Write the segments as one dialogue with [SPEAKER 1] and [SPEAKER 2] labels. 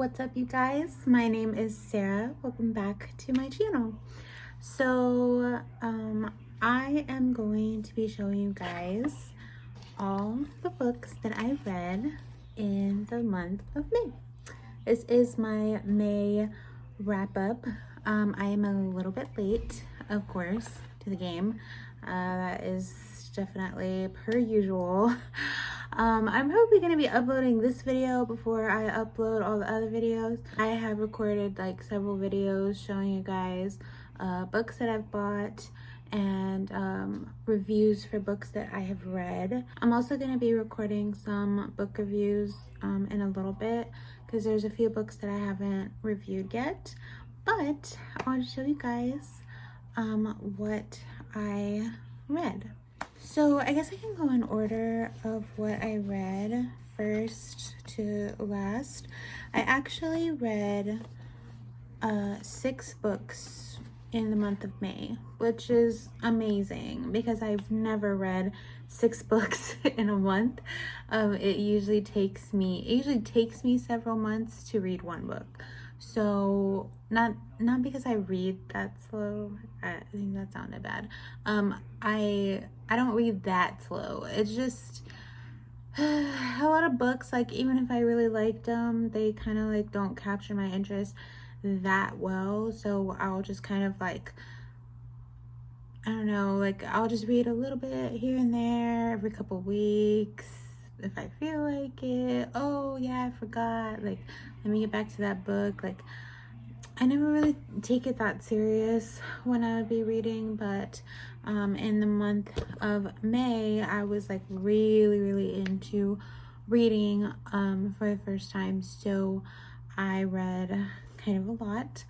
[SPEAKER 1] What's up, you guys? My name is Sarah. Welcome back to my channel. I am going to be showing you guys all the books that I read in the month of May. This is my May wrap up. I am a little bit late, of course, to the game. That is definitely per usual. I'm probably going to be uploading this video before I upload all the other videos. I have recorded like several videos showing you guys books that I've bought and reviews for books that I have read. I'm also going to be recording some book reviews in a little bit because there's a few books that I haven't reviewed yet. But I want to show you guys what I read. So I guess I can go in order of what I read first to last. I actually read 6 books in the month of May, which is amazing because I've never read 6 books in a month. It usually takes me several months to read one book. So not because I read that slow. I think that sounded bad. I don't read that slow. It's just a lot of books, like even if I really liked them, they kind of like don't capture my interest that well. So I'll just kind of like, I don't know, like I'll just read a little bit here and there every couple weeks if I feel like it. Oh yeah, I forgot, like let me get back to that book. Like I never really take it that serious when I would be reading, but in the month of May, I was like really into reading for the first time. So I read kind of a lot.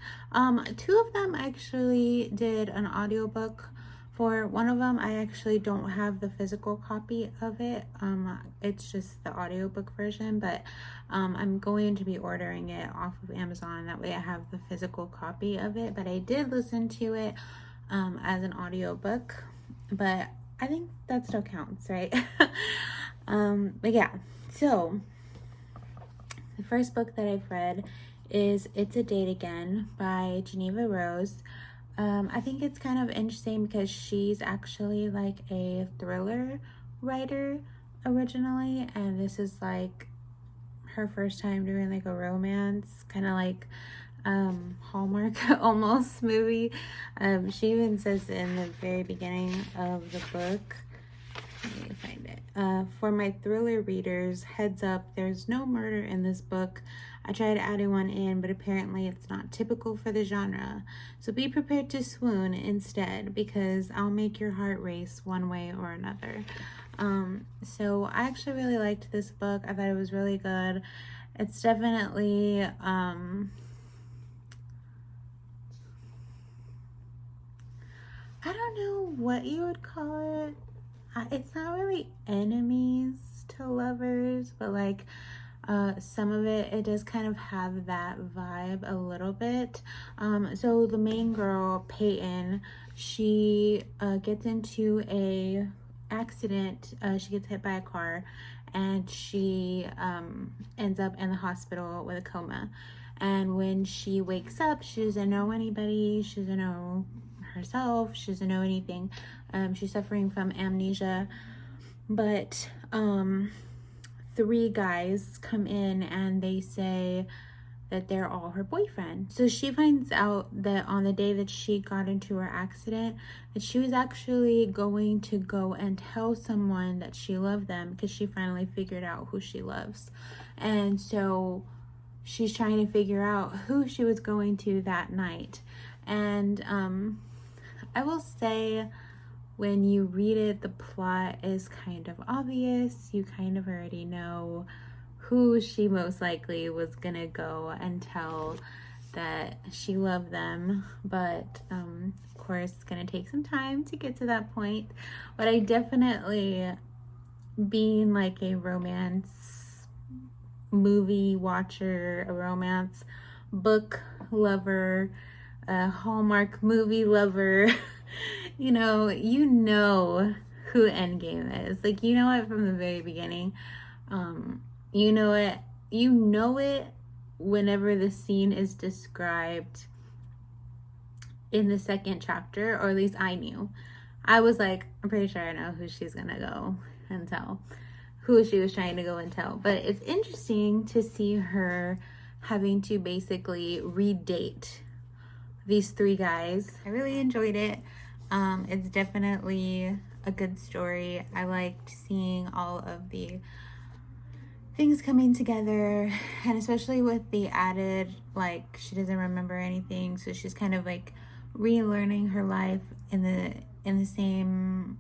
[SPEAKER 1] 2 of them actually did an audiobook. For one of them, I actually don't have the physical copy of it. It's just the audiobook version, but I'm going to be ordering it off of Amazon. That way I have the physical copy of it, but I did listen to it as an audiobook, but I think that still counts, right? But yeah, so the first book that I've read is It's a Date Again by Geneva Rose. I think it's kind of interesting because she's actually like a thriller writer originally, and this is like her first time doing like a romance, kind of like Hallmark almost movie. She even says in the very beginning of the book, let me find it. For my thriller readers, heads up, there's no murder in this book. I tried adding one in, but apparently it's not typical for the genre. So be prepared to swoon instead, because I'll make your heart race one way or another. So I actually really liked this book. I thought it was really good. It's definitely, I don't know what you would call it. It's not really enemies to lovers, but like some of it does kind of have that vibe a little bit. So the main girl, Peyton, she gets into a accident. She gets hit by a car, and she ends up in the hospital with a coma. And when she wakes up, she doesn't know anybody. She doesn't know herself. She doesn't know anything. She's suffering from amnesia, but 3 guys come in and they say that they're all her boyfriend. So she finds out that on the day that she got into her accident, that she was actually going to go and tell someone that she loved them, because she finally figured out who she loves. And so she's trying to figure out who she was going to that night. And I will say, when you read it, the plot is kind of obvious. You kind of already know who she most likely was gonna go and tell that she loved them, but of course it's gonna take some time to get to that point. But I definitely, being like a romance movie watcher, a romance book lover, a Hallmark movie lover, you know who Endgame is. Like, you know it from the very beginning. You know it whenever the scene is described in the second chapter, or at least I knew, I was like, I'm pretty sure I know who she's gonna go and tell, who she was trying to go and tell. But it's interesting to see her having to basically redate these three guys. I really enjoyed it. It's definitely a good story. I liked seeing all of the things coming together, and especially with the added, like, she doesn't remember anything, so she's kind of like relearning her life in the same,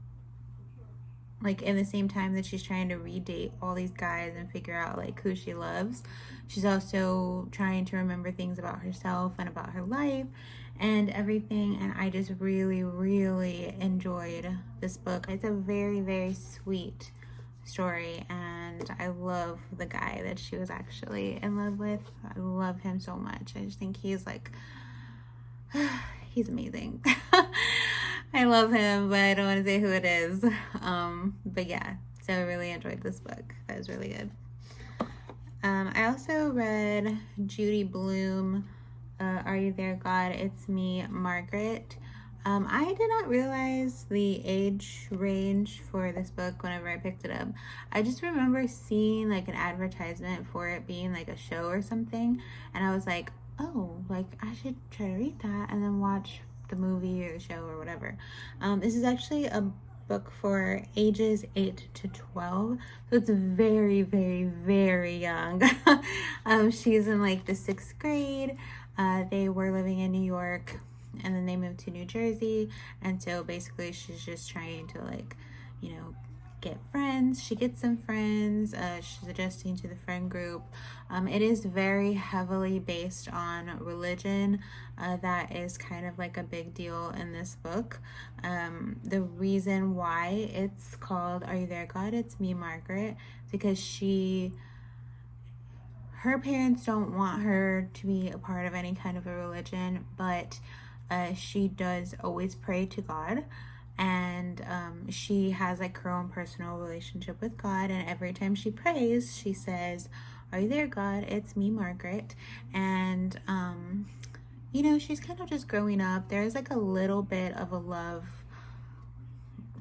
[SPEAKER 1] like, in the same time that she's trying to redate all these guys and figure out like who she loves. She's also trying to remember things about herself and about her life and everything. And I just really, really enjoyed this book. It's a very, very sweet story, and I love the guy that she was actually in love with. I love him so much. I just think he's like he's amazing. I love him, but I don't want to say who it is. But yeah, so I really enjoyed this book. That was really good. I also read Judy Blume, Are You There, God? It's Me, Margaret. I did not realize the age range for this book whenever I picked it up. I just remember seeing like an advertisement for it being like a show or something, and I was like, oh, like I should try to read that and then watch the movie or the show or whatever. This is actually a book for ages 8 to 12, so it's very, very, very young. She's in like the 6th grade. They were living in New York, and then they moved to New Jersey, and so basically she's just trying to, like, you know, get friends. She gets some friends. She's adjusting to the friend group. It is very heavily based on religion. That is kind of like a big deal in this book. The reason why it's called Are You There, God? It's Me, Margaret, because her parents don't want her to be a part of any kind of a religion, but she does always pray to God, and she has like her own personal relationship with God, and every time she prays, she says, Are you there, God? It's me, Margaret. And you know, she's kind of just growing up. There's like a little bit of a love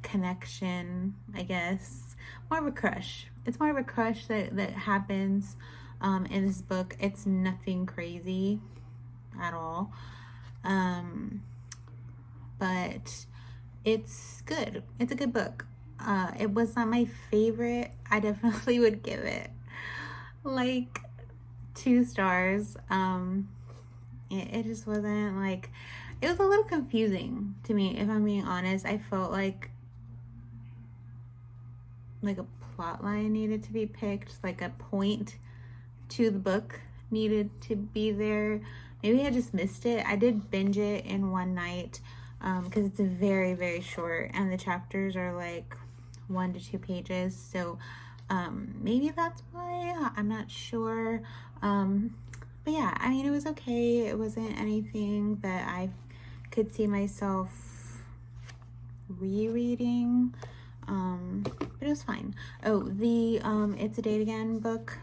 [SPEAKER 1] connection, I guess, more of a crush. It's more of a crush that happens in this book. It's nothing crazy at all, but it's good. It's a good book. It was not my favorite. I definitely would give it like 2 stars. It just wasn't like, it was a little confusing to me, if I'm being honest. I felt like a plot line needed to be picked, like a point to the book needed to be there. Maybe I just missed it. I did binge it in one night because it's very, very short, and the chapters are like 1 to 2 pages. So maybe that's why. I'm not sure. But yeah, I mean, it was okay. It wasn't anything that I could see myself rereading. But it was fine. Oh, the It's a Date Again book,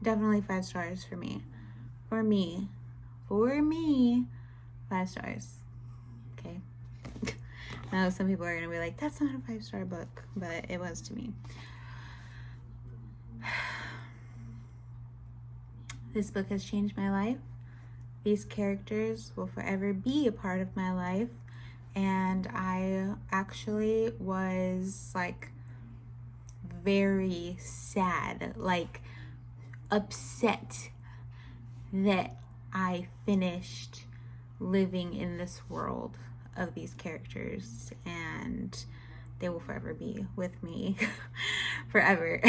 [SPEAKER 1] definitely 5 stars for me. For me, 5 stars. Okay. Now some people are gonna be like, that's not a 5-star book, but it was to me. This book has changed my life. These characters will forever be a part of my life. And I actually was like very sad, like upset that I finished living in this world of these characters, and they will forever be with me forever.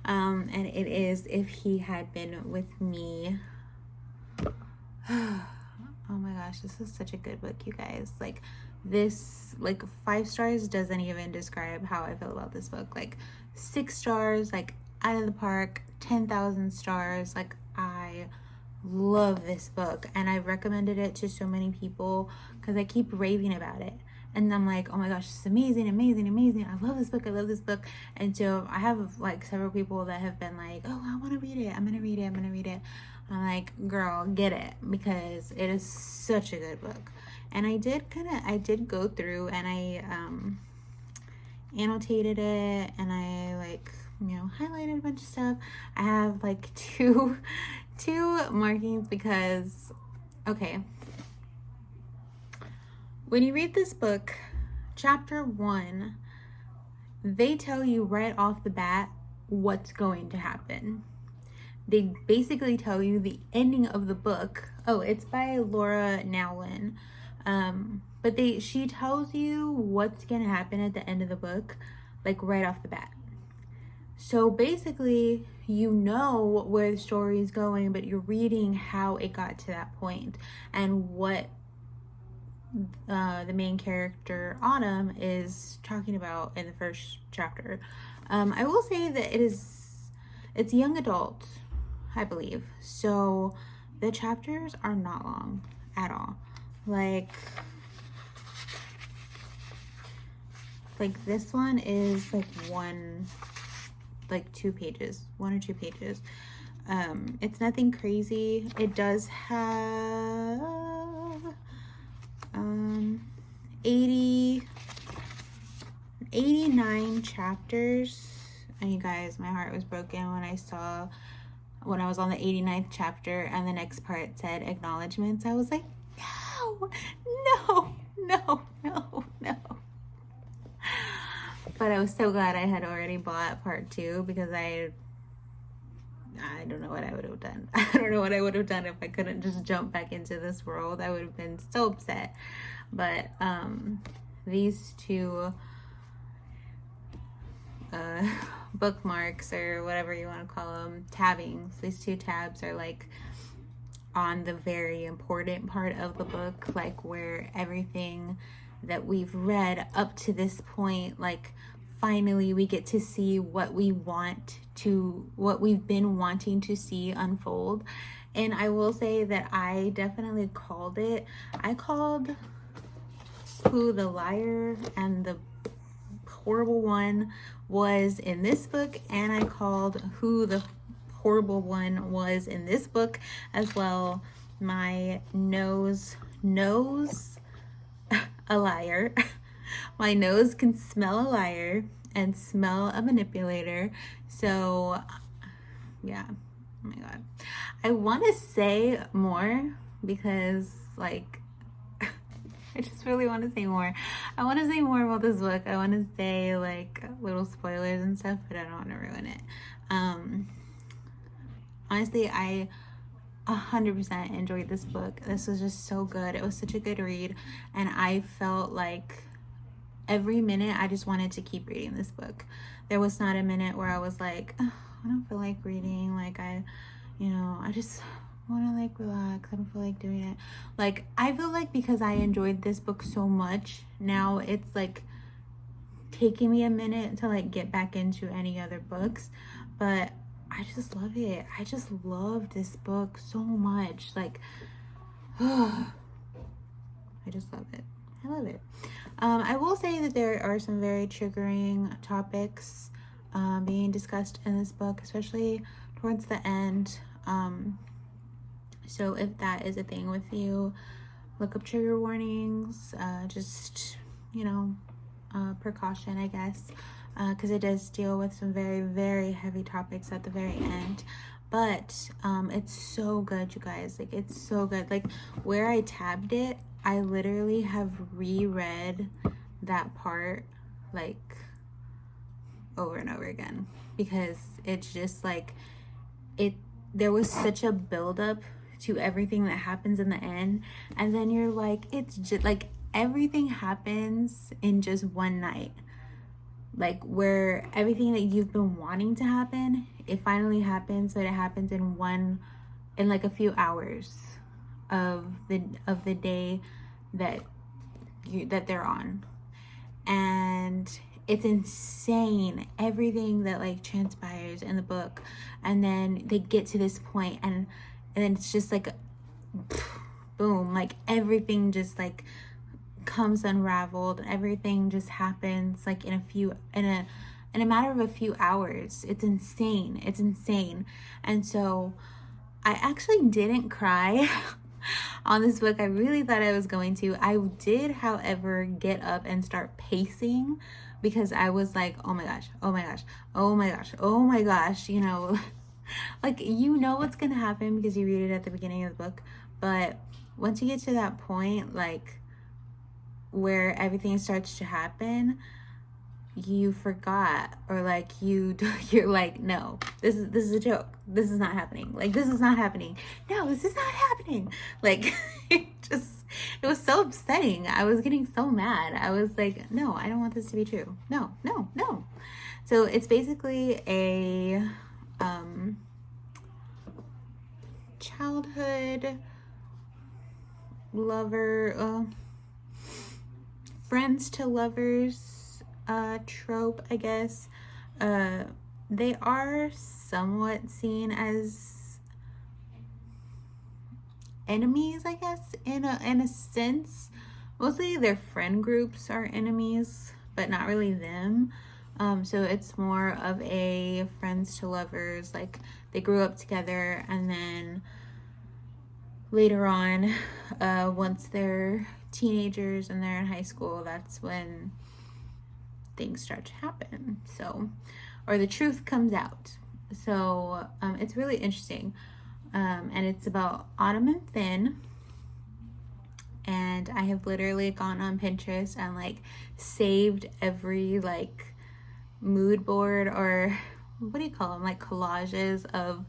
[SPEAKER 1] And it is If He Had Been With Me. Oh my gosh, this is such a good book, you guys. Like, this, like, 5 stars doesn't even describe how I feel about this book. Like, 6 stars, like, out of the park. 10,000 stars. Like, I love this book, and I've recommended it to so many people because I keep raving about it. And I'm like, oh my gosh, it's amazing, amazing, amazing. I love this book. I love this book. And so I have like several people that have been like, oh, I want to read it. I'm going to read it. I'm going to read it. I'm like, girl, get it, because it is such a good book. And I did go through and I annotated it, and I like, highlighted a bunch of stuff. I have like two markings because, okay, when you read this book, chapter 1, they tell you right off the bat what's going to happen. They basically tell you the ending of the book. Oh, it's by Laura Nowlin. But she tells you what's going to happen at the end of the book, like right off the bat. So basically, you know where the story is going, but you're reading how it got to that point and what the main character, Autumn, is talking about in the first chapter. I will say that it's young adult, I believe. So the chapters are not long at all. Like this one is like 1 or 2 pages. It's nothing crazy. It does have 89 chapters. And you guys, my heart was broken when I was on the 89th chapter and the next part said acknowledgements. I was like, no. But I was so glad I had already bought part 2, because I don't know what I would have done. I don't know what I would have done if I couldn't just jump back into this world. I would have been so upset. But these 2 bookmarks, or whatever you want to call them, tabbings, these 2 tabs are like on the very important part of the book, like where everything that we've read up to this point, like finally we get to see what we've been wanting to see unfold. And I will say that I definitely called it. I called who the liar and the horrible one was in this book, and I called who the horrible one was in this book as well. My nose knows a liar. My nose can smell a liar and smell a manipulator. So yeah, oh my god, I want to say more, because like I just really want to say more. I want to say more about this book. I want to say like little spoilers and stuff, but I don't want to ruin it. Honestly, I 100% enjoyed this book. This was just so good. It was such a good read, and I felt like every minute I just wanted to keep reading this book. There was not a minute where I was like, oh, I don't feel like reading. Like I just want to like relax. I don't feel like doing it. Like I feel like because I enjoyed this book so much, now it's like taking me a minute to like get back into any other books. But I just love it. I just love this book so much. Like, I just love it. I love it. I will say that there are some very triggering topics being discussed in this book, especially towards the end. So if that is a thing with you, look up trigger warnings. Just, precaution, I guess, because it does deal with some very, very heavy topics at the very end. But it's so good, you guys. Like, it's so good. Like, where I tabbed it, I literally have reread that part like over and over again, because it's just like there was such a buildup to everything that happens in the end, and then you're like, it's just like everything happens in just one night, like where everything that you've been wanting to happen, it finally happens, but it happens in like a few hours of the day that they're on. And it's insane everything that like transpires in the book, and then they get to this point, and then it's just like boom, like everything just like comes unraveled. Everything just happens like in a matter of a few hours. It's insane. And so I actually didn't cry on this book. I really thought I was going to. I did, however, get up and start pacing because I was like, oh my gosh, oh my gosh, oh my gosh, oh my gosh, you know, like, you know what's gonna happen because you read it at the beginning of the book. But once you get to that point, like, where everything starts to happen, you forgot, or like you're like, no, this is a joke, this is not happening, like, this is not happening, no, this is not happening, like, it was so upsetting. I was getting so mad. I was like, no, I don't want this to be true. No, no, no. So it's basically a childhood lover, friends to lovers trope, I guess. They are somewhat seen as enemies, I guess, in a sense. Mostly their friend groups are enemies, but not really them. So it's more of a friends to lovers, like they grew up together, and then later on, once they're teenagers and they're in high school, that's when things start to happen. So, or the truth comes out. So it's really interesting. And it's about Autumn and Finn. And I have literally gone on Pinterest and like saved every like mood board, or what do you call them, like collages of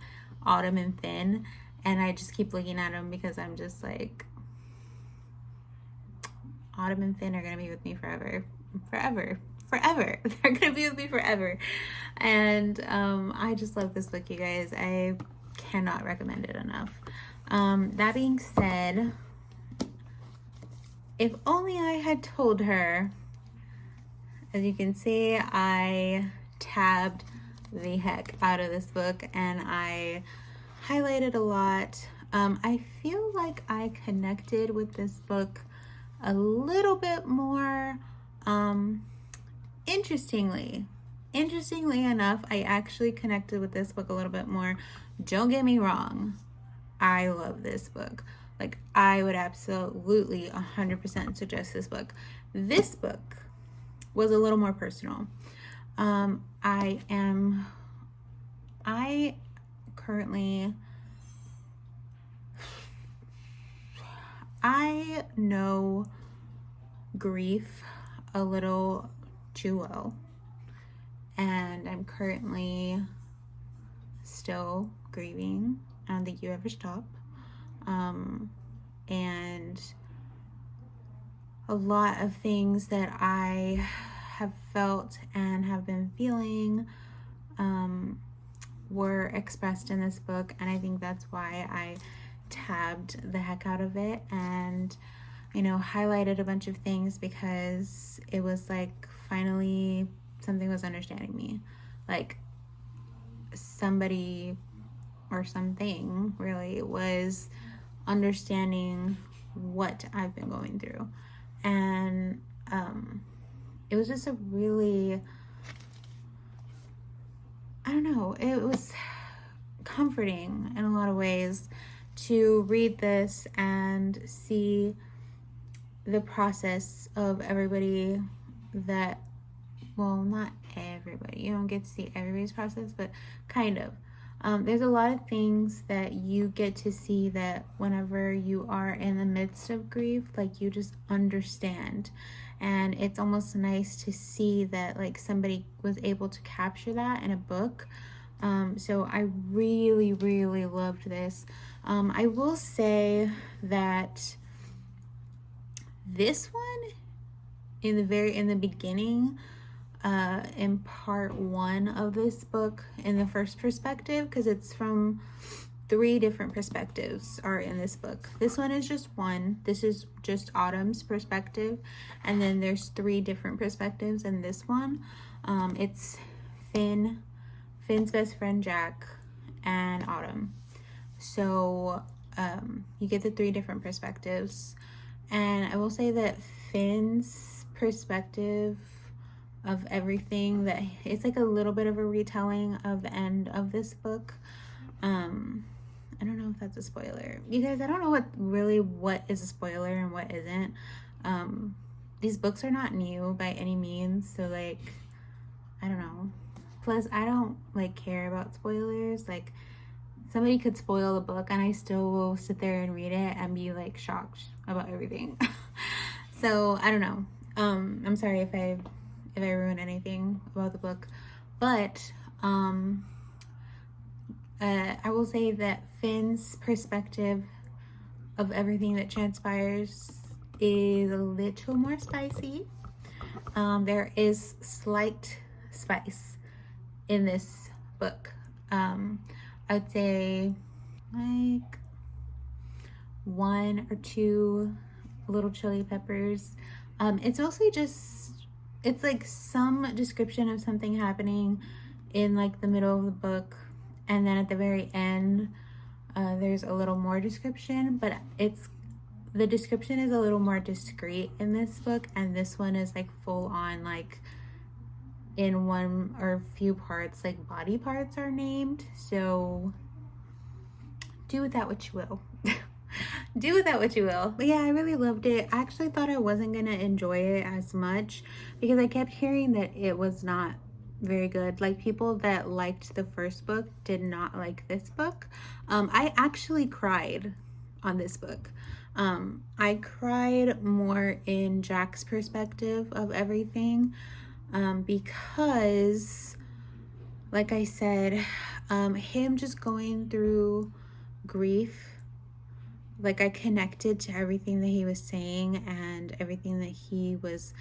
[SPEAKER 1] Autumn and Finn. And I just keep looking at them because I'm just like, Autumn and Finn are gonna be with me forever, forever, forever. They're gonna be with me forever. And I just love this book, you guys. I cannot recommend it enough. That being said, if only I had told her. As you can see, I tabbed the heck out of this book and I highlighted a lot. I feel like I connected with this book a little bit more. Interestingly enough, I actually connected with this book a little bit more. Don't get me wrong, I love this book. Like, I would absolutely 100% suggest this book. This book was a little more personal. I currently, I know grief a little too well, and I'm currently still grieving. I don't think you ever stop. And a lot of things that I have felt and have been feeling were expressed in this book, and I think that's why I tabbed the heck out of it and, you know, highlighted a bunch of things, because it was like finally something was understanding me, like somebody or something really was understanding what I've been going through. And it was just a really, I don't know, it was comforting in a lot of ways to read this and see the process of everybody that, well, not everybody, you don't get to see everybody's process, but kind of. There's a lot of things that you get to see that whenever you are in the midst of grief, like, you just understand. And it's almost nice to see that, like, somebody was able to capture that in a book. So I really, really loved this. I will say that this one, in the beginning, in part 1 of this book, in the first perspective, because it's from 3 different perspectives are in this book. This one is just one. This is just Autumn's perspective, and then there's 3 different perspectives in this one. It's Finn's best friend Jack, and Autumn. So you get the 3 different perspectives, and I will say that Finn's perspective of everything, that it's like a little bit of a retelling of the end of this book. I don't know if that's a spoiler. You guys, I don't know what is a spoiler and what isn't. These books are not new by any means, so like, I don't know. Plus, I don't like care about spoilers. Like, somebody could spoil a book and I still will sit there and read it and be like shocked about everything. So I don't know. I'm sorry if I ruin anything about the book, but I will say that Finn's perspective of everything that transpires is a little more spicy. There is slight spice in this book. I'd say like 1 or 2 little chili peppers. It's mostly just, it's like some description of something happening in like the middle of the book, and then at the very end there's a little more description, but the description is a little more discreet in this book, and this one is like full on, like in one or few parts, like body parts are named. So do with that what you will. Do with that what you will. But yeah, I really loved it. I actually thought I wasn't gonna enjoy it as much because I kept hearing that it was not very good. Like, people that liked the first book did not like this book. I actually cried on this book. I cried more in Jack's perspective of everything, because, like I said, him just going through grief, like I connected to everything that he was saying and everything that he was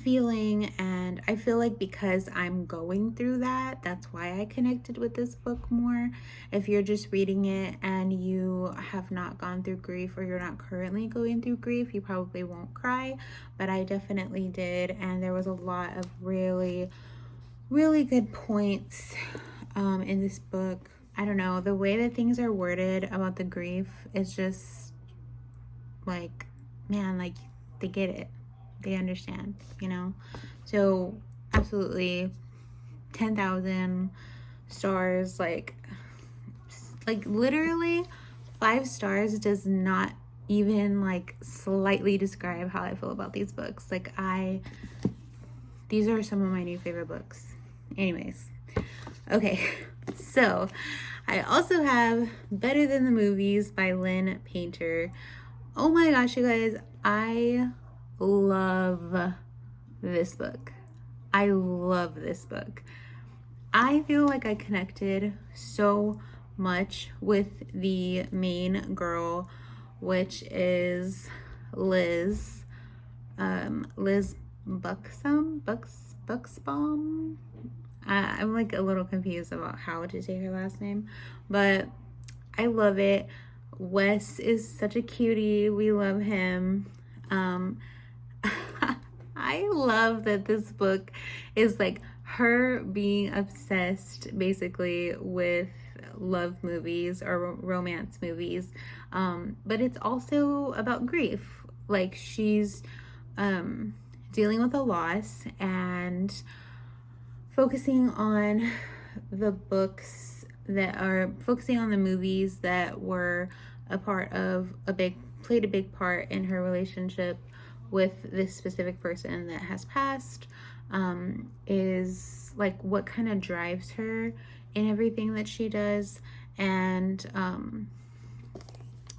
[SPEAKER 1] feeling, and I feel like because I'm going through that, that's why I connected with this book more. If you're just reading it and you have not gone through grief, or you're not currently going through grief, you probably won't cry, but I definitely did, and there was a lot of really, really good points in this book. I don't know, the way that things are worded about the grief is just like, man, like they get it, they understand, you know. So absolutely 10,000 stars. Like literally 5 stars does not even like slightly describe how I feel about these books. Like, these are some of my new favorite books. Anyways, okay, so I also have Better Than the Movies by Lynn Painter. Oh my gosh, you guys, I love this book. I love this book. I feel like I connected so much with the main girl, which is Liz. Liz Buxbaum. I'm like a little confused about how to say her last name, but I love it. Wes is such a cutie. We love him. I love that this book is like her being obsessed basically with love movies or romance movies, but it's also about grief. Like, she's dealing with a loss and focusing on the books that are focusing on the movies that were played a big part in her relationship with this specific person that has passed, is like what kind of drives her in everything that she does. And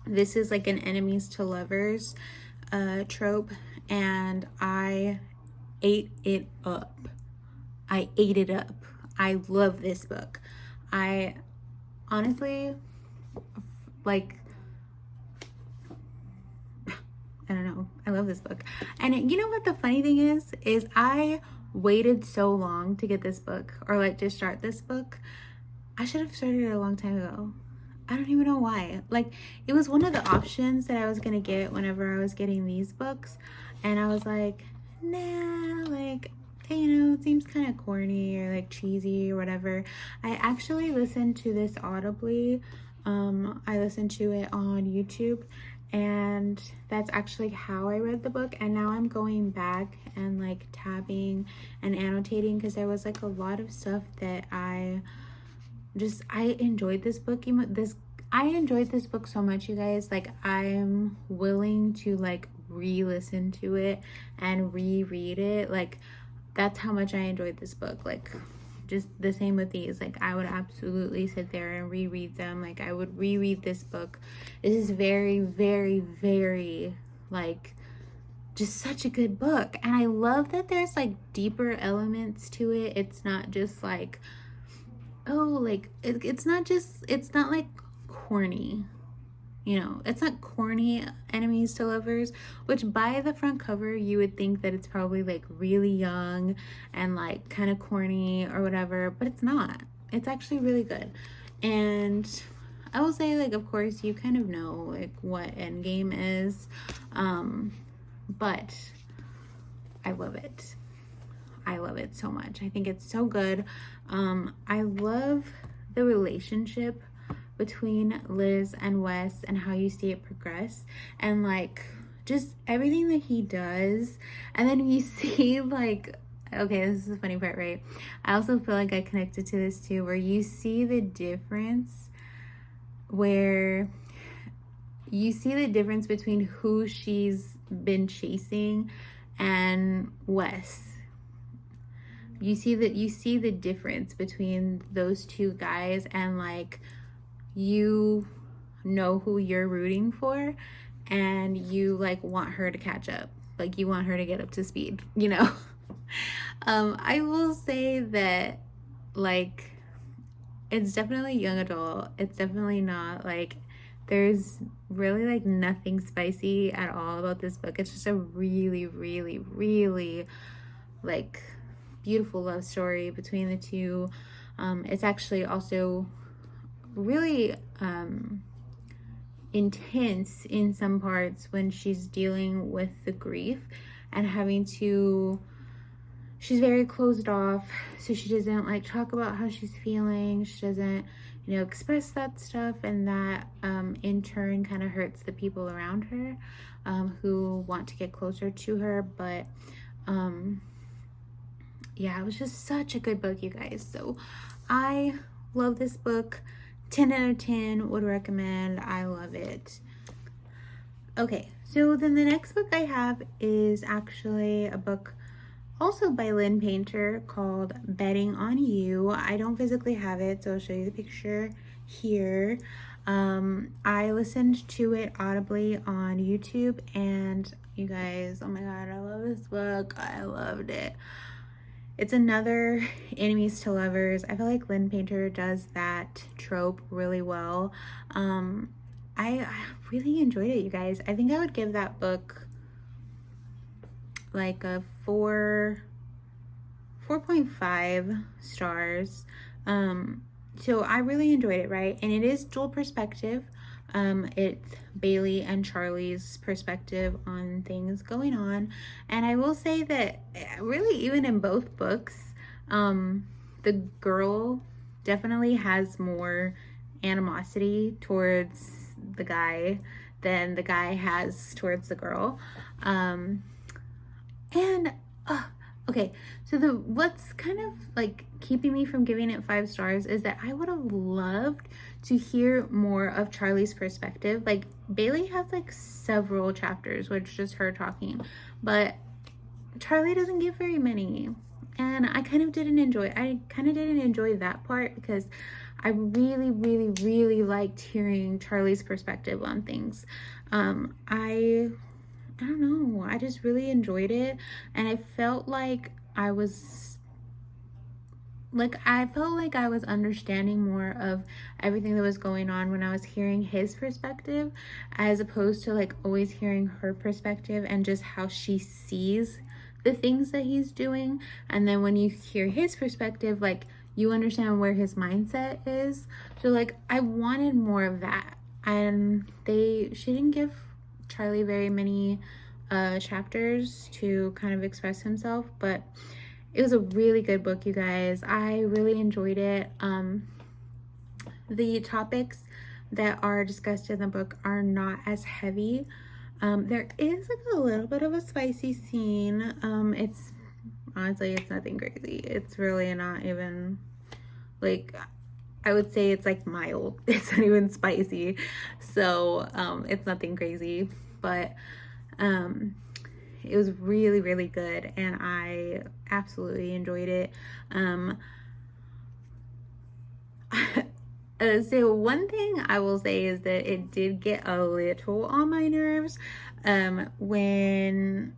[SPEAKER 1] this is like an enemies to lovers trope, and I ate it up. I ate it up. I love this book. I honestly, like, I don't know. I love this book. And you know what the funny thing is I waited so long to get this book, or like to start this book. I should have started it a long time ago. I don't even know why. Like, it was one of the options that I was gonna get whenever I was getting these books, and I was like, nah, like, you know, it seems kind of corny or like cheesy or whatever. I actually listened to this audibly. I listened to it on YouTube, and that's actually how I read the book. And now I'm going back and like tabbing and annotating, because there was like a lot of stuff that I enjoyed this book. I enjoyed this book so much, you guys. Like, I'm willing to like re-listen to it and reread it. Like, that's how much I enjoyed this book. Like, just the same with these. Like, I would absolutely sit there and reread them. Like, I would reread this book. This is very, very, very like just such a good book. And I love that there's like deeper elements to it. It's not just like, oh, like it's not like corny. You know, it's not corny enemies to lovers, which by the front cover you would think that it's probably like really young and like kind of corny or whatever, but it's not. It's actually really good. And I will say, like, of course you kind of know like what Endgame is, but I love it. I love it so much. I think it's so good. I love the relationship between Liz and Wes and how you see it progress, and like just everything that he does. And then you see like, okay, this is the funny part, right? I also feel like I connected to this too, where you see the difference, where you see the difference between who she's been chasing and Wes. You see the difference between those two guys, and like you know who you're rooting for, and you like want her to catch up. Like, you want her to get up to speed, you know? I will say that like it's definitely young adult. It's definitely not like, there's really like nothing spicy at all about this book. It's just a really, really, really like beautiful love story between the two. It's actually also really intense in some parts when she's dealing with the grief and having to, she's very closed off, so she doesn't like talk about how she's feeling. She doesn't, you know, express that stuff, and that in turn kind of hurts the people around her who want to get closer to her. But yeah, it was just such a good book, you guys. So I love this book. 10 out of 10 would recommend. I love it. Okay, so then the next book I have is actually a book also by Lynn Painter called Betting on You. I don't physically have it, so I'll show you the picture here. I listened to it audibly on YouTube, and you guys, oh my god, I love this book. I loved it. It's another enemies to lovers. I feel like Lynn Painter does that trope really well. I really enjoyed it, you guys. I think I would give that book like a 4.5 stars. So I really enjoyed it, right? And it is dual perspective. It's Bailey and Charlie's perspective on things going on. And I will say that really, even in both books, the girl definitely has more animosity towards the guy than the guy has towards the girl. Okay, so what's kind of like keeping me from giving it 5 stars is that I would have loved to hear more of Charlie's perspective. Like, Bailey has like several chapters where it's just her talking, but Charlie doesn't give very many. And I kind of didn't enjoy that part, because I really, really, really liked hearing Charlie's perspective on things. I don't know, I just really enjoyed it, and I felt like I was understanding more of everything that was going on when I was hearing his perspective, as opposed to like always hearing her perspective and just how she sees the things that he's doing. And then when you hear his perspective, like, you understand where his mindset is. So like, I wanted more of that, and she didn't give Charlie very many chapters to kind of express himself, but it was a really good book, you guys. I really enjoyed it. The topics that are discussed in the book are not as heavy. There is like a little bit of a spicy scene. It's honestly, it's nothing crazy. It's really not even like, I would say it's like mild. It's not even spicy. So it's nothing crazy. But it was really, really good. And I absolutely enjoyed it. So one thing I will say is that it did get a little on my nerves when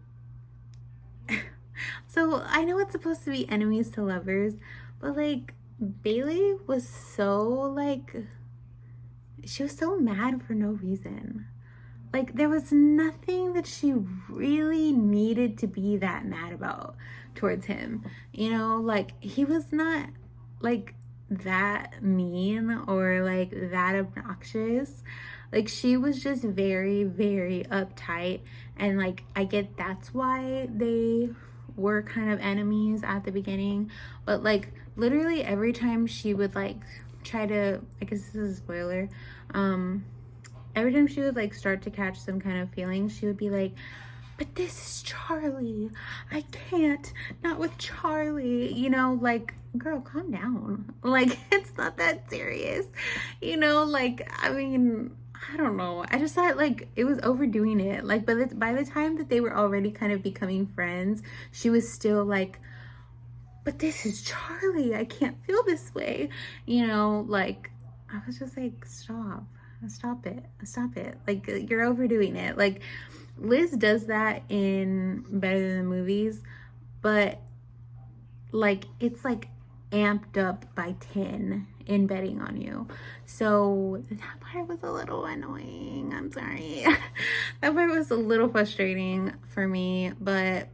[SPEAKER 1] so I know it's supposed to be enemies to lovers, but like Bailey was so like she was so mad for no reason. Like there was nothing that she really needed to be that mad about towards him. You know, like he was not like that mean or like that obnoxious. Like she was just very, very uptight, and like I get that's why they were kind of enemies at the beginning, but like literally every time she would like try to, I guess this is a spoiler, every time she would like start to catch some kind of feelings, she would be like, but this is Charlie. I can't, not with Charlie. You know, like, girl, calm down. Like, it's not that serious. You know, like, I mean, I don't know. I just thought like it was overdoing it. Like, by the time that they were already kind of becoming friends, she was still like, but this is Charlie. I can't feel this way. You know, like, I was just like, stop it. Like, you're overdoing it. Like, Liz does that in Better Than the Movies, but like it's like amped up by 10 in Betting on You. So that part was a little annoying. I'm sorry. That part was a little frustrating for me, but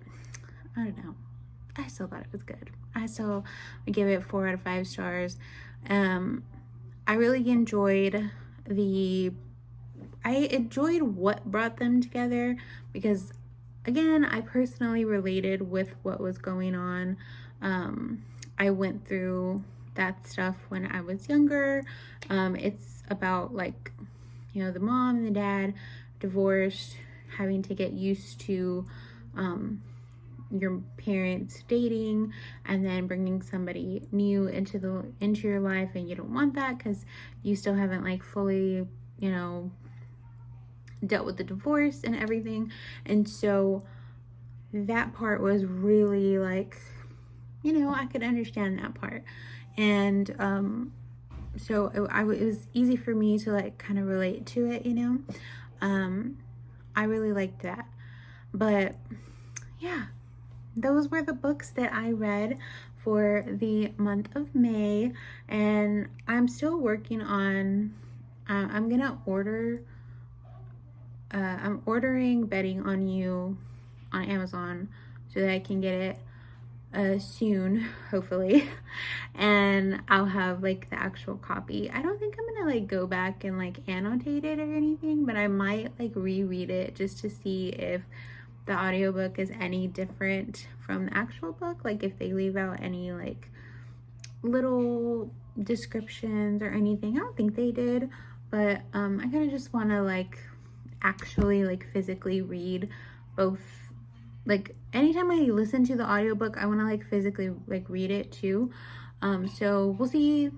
[SPEAKER 1] I don't know. I still thought it was good. I still would give it 4 out of 5 stars. I really enjoyed what brought them together because, again, I personally related with what was going on. I went through that stuff when I was younger. It's about like, you know, the mom and the dad divorced, having to get used to your parents dating and then bringing somebody new into your life, and you don't want that because you still haven't like fully, you know, dealt with the divorce and everything. And so that part was really like, you know, I could understand that part. And so it was easy for me to like kind of relate to it, you know. I really liked that. But yeah, those were the books that I read for the month of May, and I'm still working on I'm ordering Betting on You on Amazon so that I can get it soon, hopefully. And I'll have like the actual copy. I don't think I'm gonna like go back and like annotate it or anything, but I might like reread it just to see if the audiobook is any different from the actual book, like if they leave out any like little descriptions or anything. I don't think they did, but I kind of just want to like actually like physically read both. Like anytime I listen to the audiobook, I want to like physically like read it too. So we'll see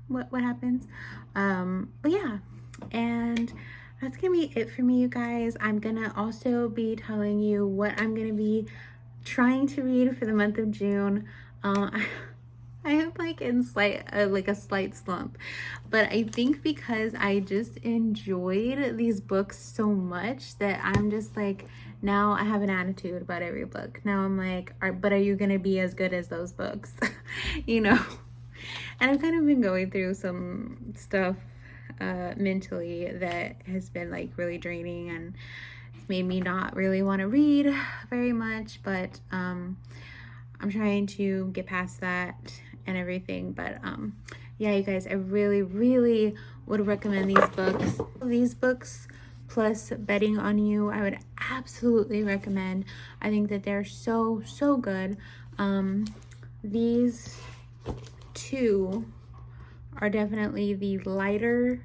[SPEAKER 1] what happens. But yeah, and that's gonna be it for me, you guys. I'm gonna also be telling you what I'm gonna be trying to read for the month of June. I am like in a slight slump, but I think because I just enjoyed these books so much that I'm just like, now I have an attitude about every book. Now I'm like, but are you gonna be as good as those books? You know. And I've kind of been going through some stuff mentally that has been like really draining and made me not really want to read very much, but I'm trying to get past that and everything. But yeah, you guys, I really, really would recommend these books plus Betting on You. I would absolutely recommend. I think that they're so good. These two are definitely the lighter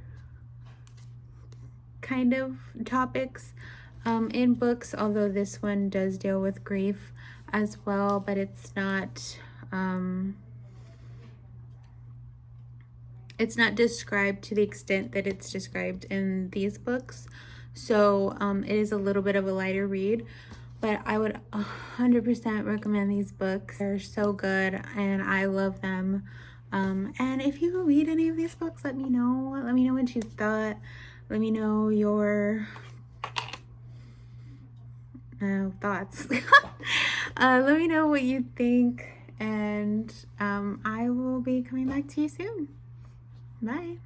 [SPEAKER 1] kind of topics in books, although this one does deal with grief as well, but it's not it's not described to the extent that it's described in these books. So it is a little bit of a lighter read, but I would 100% recommend these books. They're so good and I love them. And if you read any of these books, let me know. Let me know what you thought. Let me know your thoughts. Let me know what you think, and I will be coming back to you soon. Bye.